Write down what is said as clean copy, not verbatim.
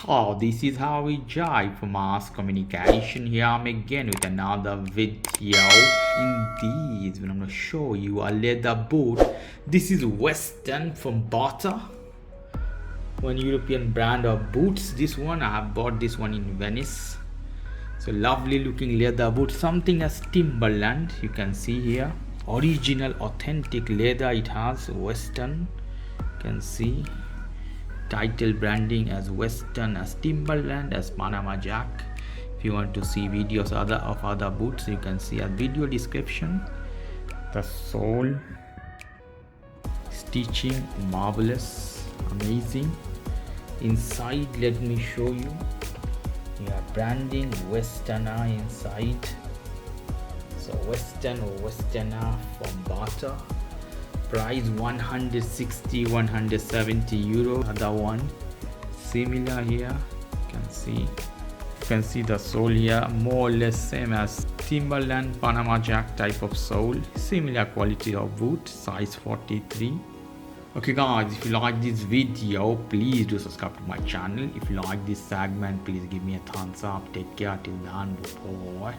So this is how we jive for mass communication. Here I'm again with another video. In this, when I'm going to show you a leather boot. This is Western from Bata, one European brand of boots. This one I have bought this one in Venice. So lovely looking leather boot, something as Timberland. You can see here, original authentic leather it has. Western, you can see title branding as Western, as Timberland, as Panama Jack. If you want to see videos of other boots, you can see a video description. The sole stitching, marvelous, amazing. Inside, let me show you. Yeah, branding Westerner inside. So Western or Westerner from Bata. Price 160-170 euro. Other one similar here. You can see the sole here, more or less same as Timberland, Panama Jack type of sole. Similar quality of boot, size 43. Okay guys, if you like this video, please do subscribe to my channel. If you like this segment, please give me a thumbs up. Take care till then. Bye.